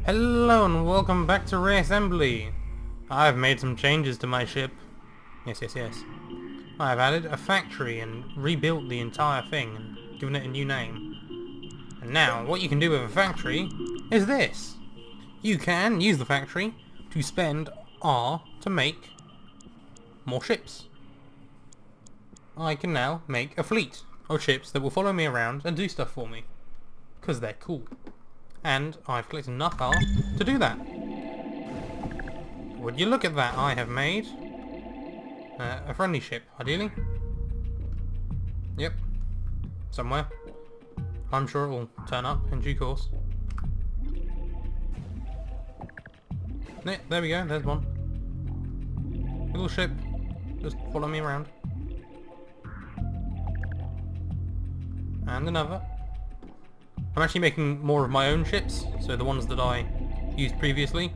Hello and welcome back to Reassembly. I've made some changes to my ship. Yes. I've added a factory and rebuilt the entire thing and given it a new name. And now, what you can do with a factory is this. You can use the factory to spend R to make more ships. I can now make a fleet of ships that will follow me around and do stuff for me. Because they're cool. And I've collected enough R to do that. Would you look at that, I have made a friendly ship, ideally. Yep. Somewhere. I'm sure it will turn up in due course. Yeah, there we go, there's one. Little ship. Just follow me around. And another. I'm actually making more of my own ships, so the ones that I used previously.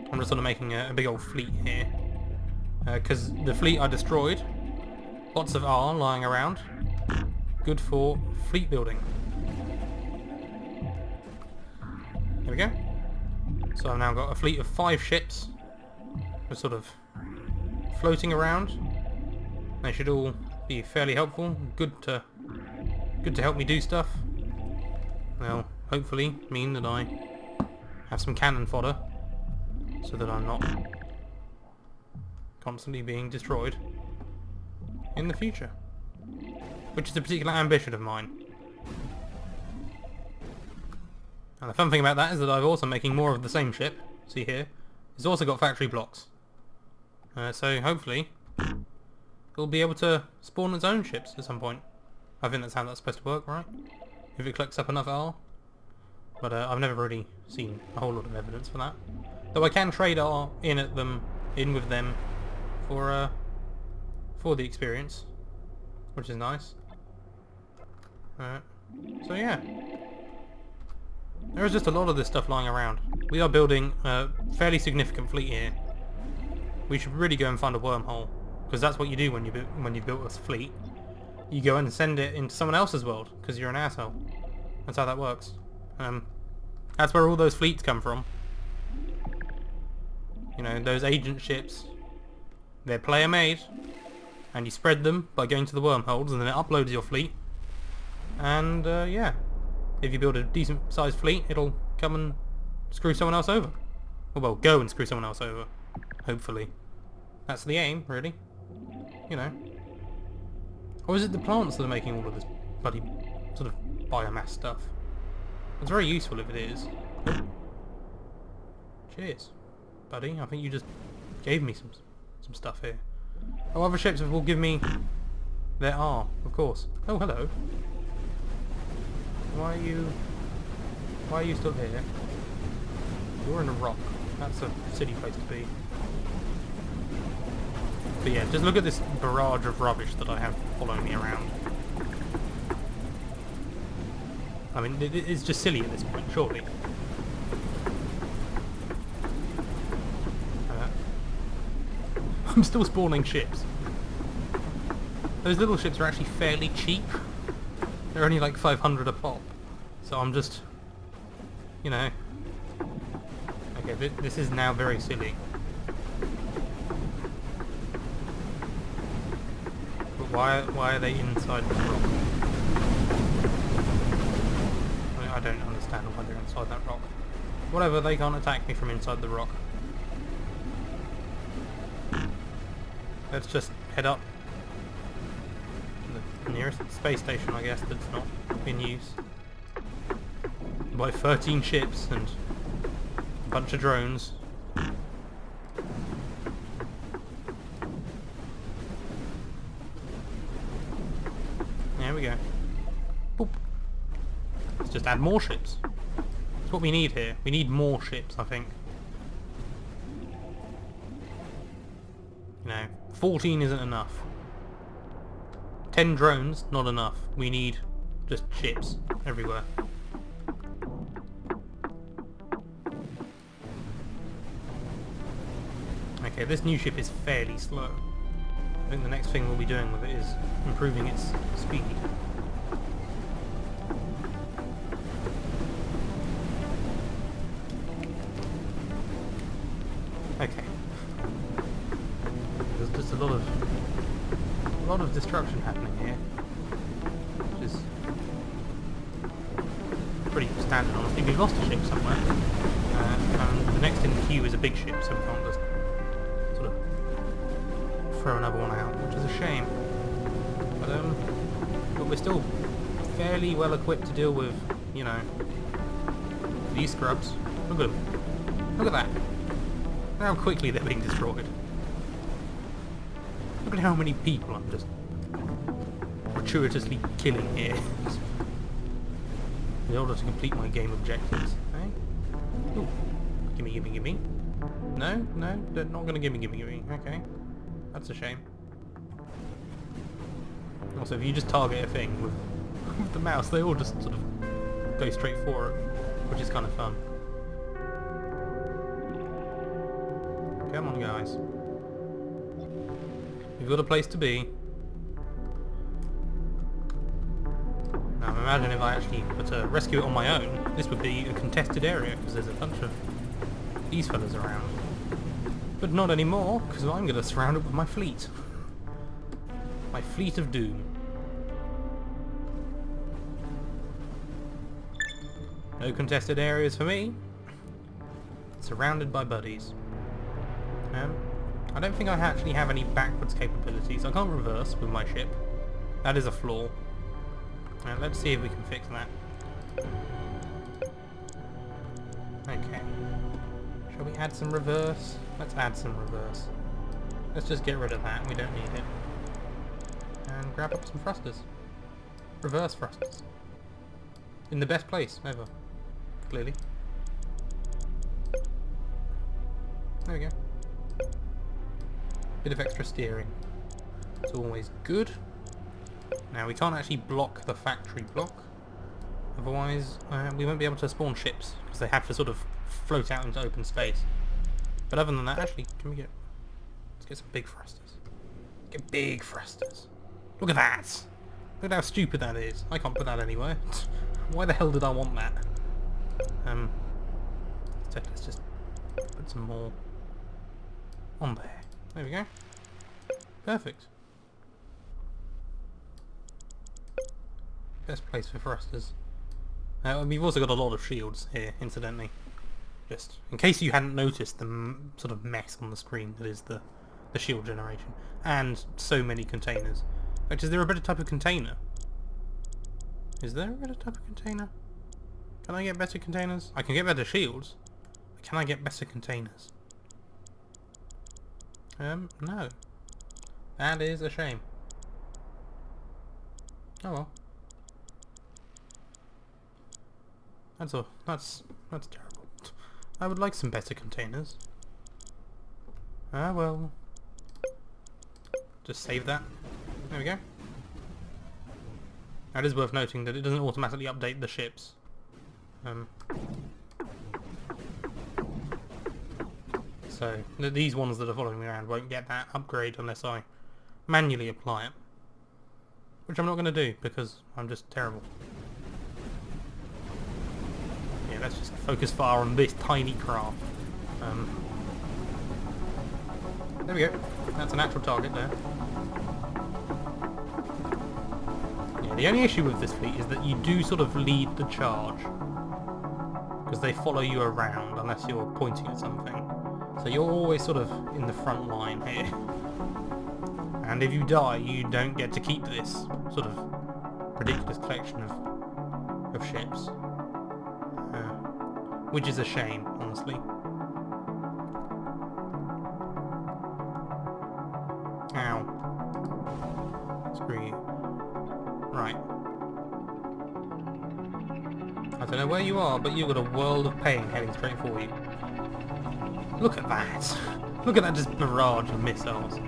I'm just sort of making a big old fleet here. Because the fleet I destroyed, lots of R lying around, good for fleet building. There we go. So I've now got a fleet of 5 ships, just sort of floating around. They should all be fairly helpful, good to help me do stuff. They'll hopefully mean that I have some cannon fodder, so that I'm not constantly being destroyed in the future, which is a particular ambition of mine. And the fun thing about that is that I'm also making more of the same ship. See here, it's also got factory blocks, so hopefully it'll be able to spawn its own ships at some point. I think that's how that's supposed to work, right? If it collects up enough R. But I've never really seen a whole lot of evidence for that. Though I can trade R in with them for the experience, which is nice. So yeah, there is just a lot of this stuff lying around. We are building a fairly significant fleet here. We should really go and find a wormhole, because that's what you do when you build a fleet. You go and send it into someone else's world, because you're an asshole. That's how that works. That's where all those fleets come from. You know, those agent ships. They're player made, and you spread them by going to the wormholes, and then it uploads your fleet. And yeah, if you build a decent sized fleet, it'll come and screw someone else over. Well, go and screw someone else over. Hopefully. That's the aim, really. You know. Or is it the plants that are making all of this bloody sort of biomass stuff? It's very useful if it is. Oh. Cheers, buddy. I think you just gave me some stuff here. Oh, other ships will give me their R, of course. Oh, hello. Why are you still here? You're in a rock. That's a silly place to be. But yeah, just look at this barrage of rubbish that I have following me around. I mean, it's just silly at this point, surely. I'm still spawning ships. Those little ships are actually fairly cheap. They're only like 500 a pop. So I'm just, you know. Okay, this is now very silly. But why are they inside the rock? I don't understand why they're inside that rock. Whatever, they can't attack me from inside the rock. Let's just head up to the nearest space station, I guess, that's not in use. By 13 ships and a bunch of drones. There we go. Boop. Let's just add more ships. That's what we need here. We need more ships, I think. You know, 14 isn't enough. 10 drones, not enough. We need just ships everywhere. Okay, this new ship is fairly slow. I think the next thing we'll be doing with it is improving its speed. of destruction happening here, which is pretty standard, honestly. We've lost a ship somewhere, and the next in the queue is a big ship, so we can't just sort of throw another one out, which is a shame. But we're still fairly well equipped to deal with, you know, these scrubs. Look at them. Look at that. Look how quickly they're being destroyed. Look at how many people I'm just gratuitously killing here in order to complete my game objectives. Eh? Ooh. Gimme, gimme, gimme. No, no, they're not gonna gimme, gimme, gimme. Okay. That's a shame. Also, if you just target a thing with the mouse, they all just sort of go straight for it, which is kind of fun. Come on, guys. We've got a place to be. Now, imagine if I actually were to rescue it on my own, this would be a contested area, because there's a bunch of these fellas around. But not anymore, because I'm going to surround it with my fleet. My fleet of doom. No contested areas for me. Surrounded by buddies. I don't think I actually have any backwards capabilities. I can't reverse with my ship. That is a flaw. Let's see if we can fix that. Okay. Shall we add some reverse? Let's add some reverse. Let's just get rid of that. We don't need it. And grab up some thrusters. Reverse thrusters. In the best place ever. Clearly. There we go. Bit of extra steering. It's always good. Now we can't actually block the factory block. Otherwise we won't be able to spawn ships because they have to sort of float out into open space. But other than that, actually, can we let's get some big thrusters. Get big thrusters. Look at that! Look at how stupid that is. I can't put that anywhere. Why the hell did I want that? Let's just put some more on there. There we go. Perfect. Best place for thrusters. We've also got a lot of shields here, incidentally. Just in case you hadn't noticed the sort of mess on the screen that is the shield generation. And so many containers. In fact, is there a better type of container? Is there a better type of container? Can I get better containers? I can get better shields. But can I get better containers? No. That is a shame. Oh well. That's terrible. I would like some better containers. Ah well. Just save that. There we go. Now it is worth noting that it doesn't automatically update the ships. So these ones that are following me around won't get that upgrade unless I manually apply it. Which I'm not going to do because I'm just terrible. Yeah, let's just focus fire on this tiny craft. There we go. That's an actual target there. Yeah, the only issue with this fleet is that you do sort of lead the charge. Because they follow you around unless you're pointing at something. So you're always sort of in the front line here. And if you die, you don't get to keep this sort of ridiculous collection of ships. Which is a shame, honestly. Ow. Screw you. Right. I don't know where you are, but you've got a world of pain heading straight for you. Look at that! Look at that just barrage of missiles.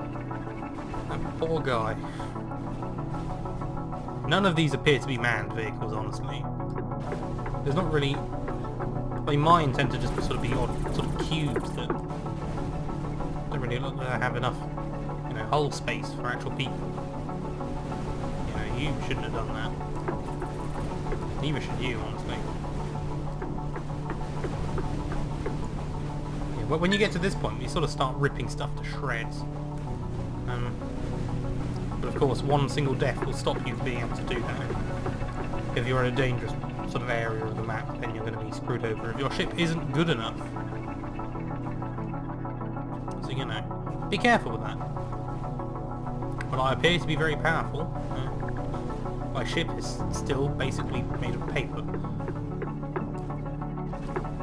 That poor guy. None of these appear to be manned vehicles, honestly. There's not really... Like, mine tend to just sort of be odd sort of cubes that don't really look like they have enough, you know, hull space for actual people. You know, you shouldn't have done that. Neither should you, honestly. But when you get to this point, you sort of start ripping stuff to shreds. But of course, one single death will stop you from being able to do that. If you're in a dangerous sort of area of the map, then you're going to be screwed over if your ship isn't good enough. So, you know, be careful with that. Well, I appear to be very powerful. My ship is still basically made of paper.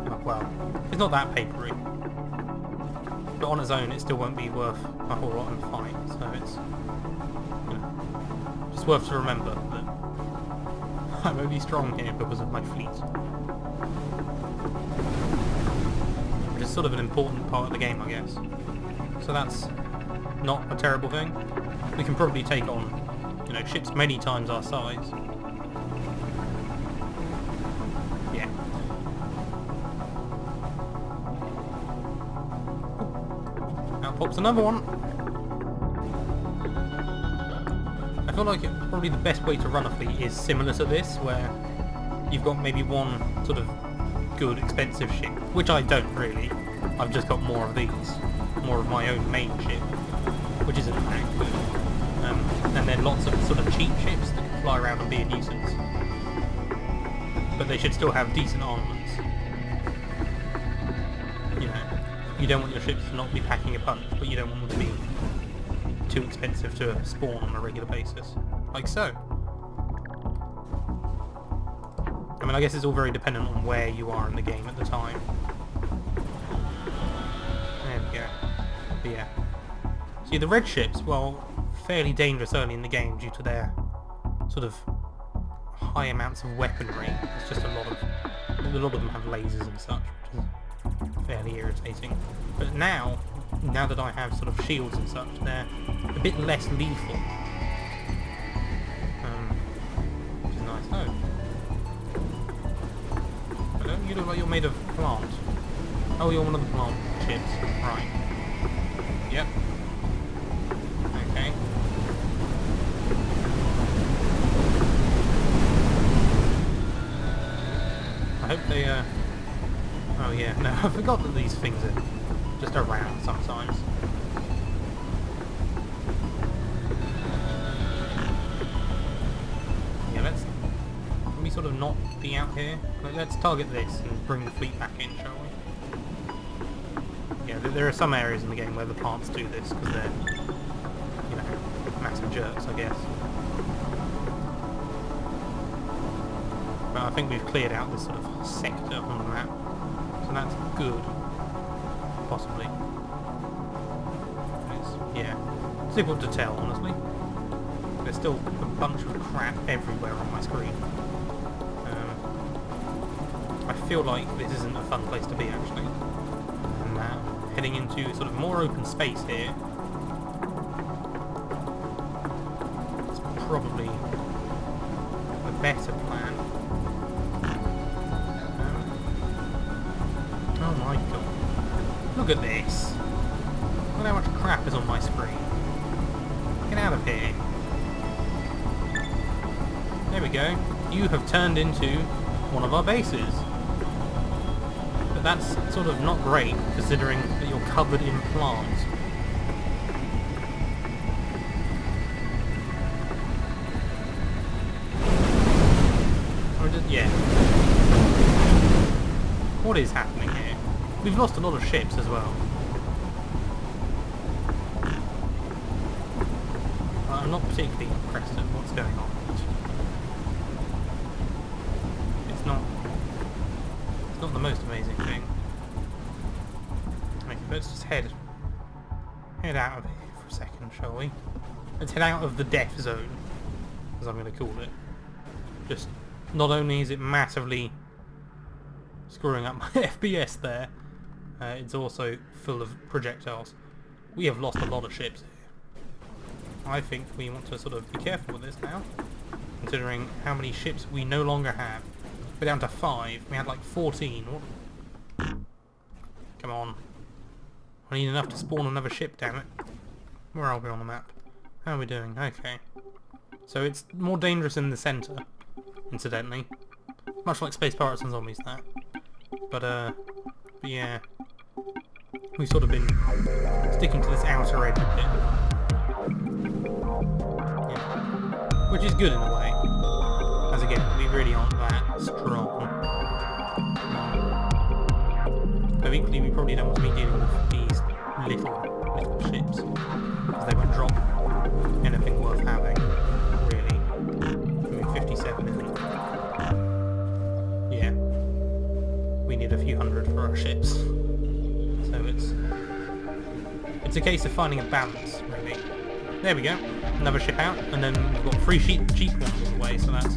Oh, well, it's not that papery. But on its own, it still won't be worth a whole lot in the fight. So it's, you know, just worth to remember that I'm only strong here because of my fleet. Which is sort of an important part of the game, I guess. So that's not a terrible thing. We can probably take on, you know, ships many times our size. Yeah. Out pops another one. I feel like probably the best way to run a fleet is similar to this, where you've got maybe one sort of good, expensive ship, which I don't really. I've just got more of these, more of my own main ship, which isn't that good. And then lots of sort of cheap ships that can fly around and be a nuisance. But they should still have decent armaments. You know, you don't want your ships to not be packing a punch, but you don't want them to be too expensive to spawn on a regular basis. Like so. I mean, I guess it's all very dependent on where you are in the game at the time. There we go. But yeah. See, the red ships, well, fairly dangerous early in the game due to their sort of high amounts of weaponry. It's just a lot of them have lasers and such, which is fairly irritating. But now that I have sort of shields and such, they're a bit less lethal. Which is nice. Oh. Hello? You look like you're made of plant. Oh, you're one of the plant ships. Right. Yep. Okay. I hope they, oh yeah, no, I forgot that these things are just around sometimes. Yeah, let me sort of not be out here. Let's target this and bring the fleet back in, shall we? Yeah, there are some areas in the game where the plants do this, because they're, you know, massive jerks, I guess. But I think we've cleared out this sort of sector on the map, so that's good. Possibly. Yeah. It's difficult to tell, honestly. There's still a bunch of crap everywhere on my screen. I feel like this isn't a fun place to be, actually. And heading into sort of more open space here. It's probably a better plan. Oh my god. Look at this. Look how much crap is on my screen. Get out of here. There we go. You have turned into one of our bases. But that's sort of not great, considering that you're covered in plants. Yeah. What is happening here? We've lost a lot of ships as well. I'm not particularly impressed at what's going on. It's not the most amazing thing. Okay, let's just head out of here for a second, shall we? Let's head out of the death zone, as I'm going to call it. Just, not only is it massively screwing up my FPS there, it's also full of projectiles. We have lost a lot of ships here. I think we want to sort of be careful with this now, considering how many ships we no longer have. We're down to 5. We had like 14. What? Come on. I need enough to spawn another ship, damn it. Where are we on the map? How are we doing? Okay. So it's more dangerous in the centre, incidentally. Much like Space Pirates and Zombies, that. But yeah. We've sort of been sticking to this outer edge a bit. which is good in a way. As again, we really aren't that strong. But equally, we probably don't want to be dealing with these little ships, because they won't drop anything worth having, really. I mean, 57 isn't it? Yeah. We need a few hundred for our ships. So it's a case of finding a balance, really. There we go. Another ship out, and then we've got 3 cheap ones on the way, so that's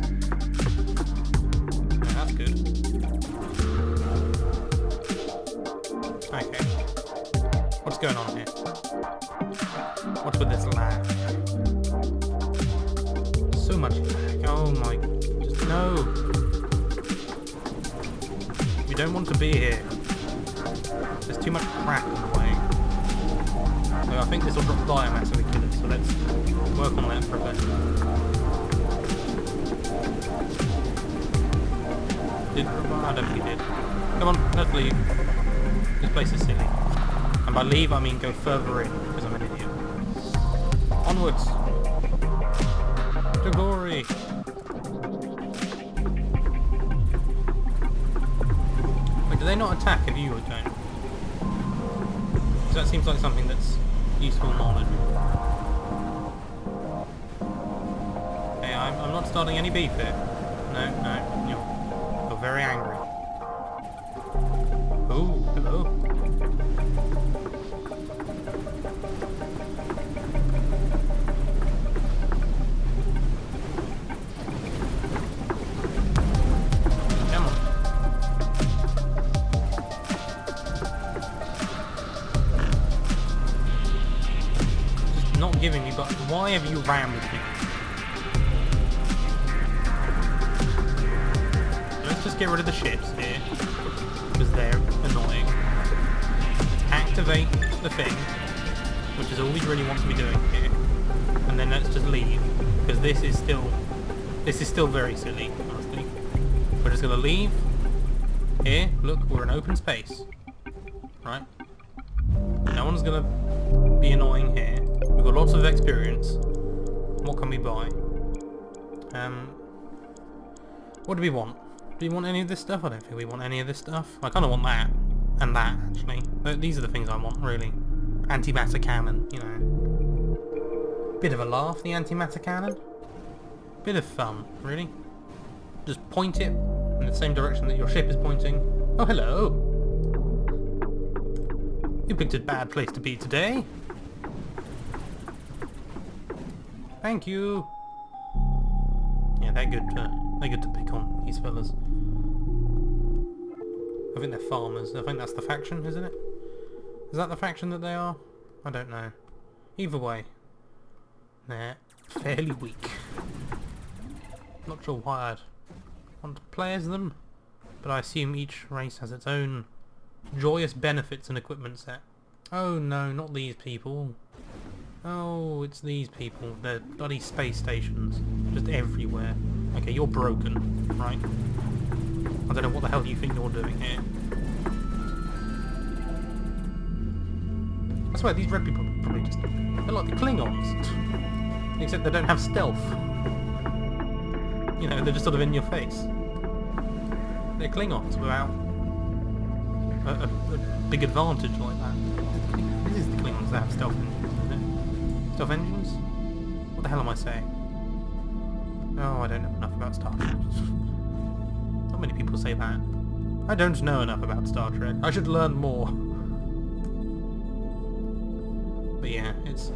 good. Okay. What's going on here? What's with this lag? So much lag. Oh my... Just no! We don't want to be here. There's too much crap in the way. So I think this will drop biomass if we kill it, so let's work on that for a bit. I don't think he did. Come on, let's leave. This place is silly. And by leave, I mean go further in, because I'm an idiot. Onwards! To glory! Wait, do they not attack if you don't? Because that seems like something that's useful knowledge. Hey, I'm not starting any beef here. No, you're very angry. Oh, hello. Come on. Just not giving me, but why have you rammed me? Just get rid of the ships here, because they're annoying. Activate the thing, which is all we really want to be doing here, and then let's just leave, because this is still very silly, honestly. We're just gonna leave. Here, look, we're in open space, right? No one's gonna be annoying here. We've got lots of experience. What can we buy? What do we want? Do you want any of this stuff? I don't think we want any of this stuff. I kind of want that. And that, actually. These are the things I want, really. Antimatter cannon, you know. Bit of a laugh, the antimatter cannon. Bit of fun, really. Just point it in the same direction that your ship is pointing. Oh, hello! You picked a bad place to be today. Thank you. Yeah, they're good to pick on, these fellas. I think they're farmers. I think that's the faction, isn't it? Is that the faction that they are? I don't know. Either way, they're fairly weak. Not sure why I'd want to play as them, but I assume each race has its own joyous benefits and equipment set. Oh no, not these people. Oh, it's these people. They're bloody space stations. Just everywhere. Okay, you're broken, right? I don't know what the hell you think you're doing here. I swear, these red people are probably just... They're like the Klingons. Except they don't have stealth. You know, they're just sort of in your face. They're Klingons without a big advantage like that. This is the Klingons that have stealth engines, isn't it? Stealth engines? What the hell am I saying? Oh, I don't know enough about Star Trek. Not many people say that. I don't know enough about Star Trek. I should learn more. But yeah, it's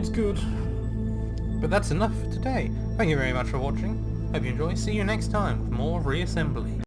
good. But that's enough for today. Thank you very much for watching. Hope you enjoy. See you next time with more Reassembly.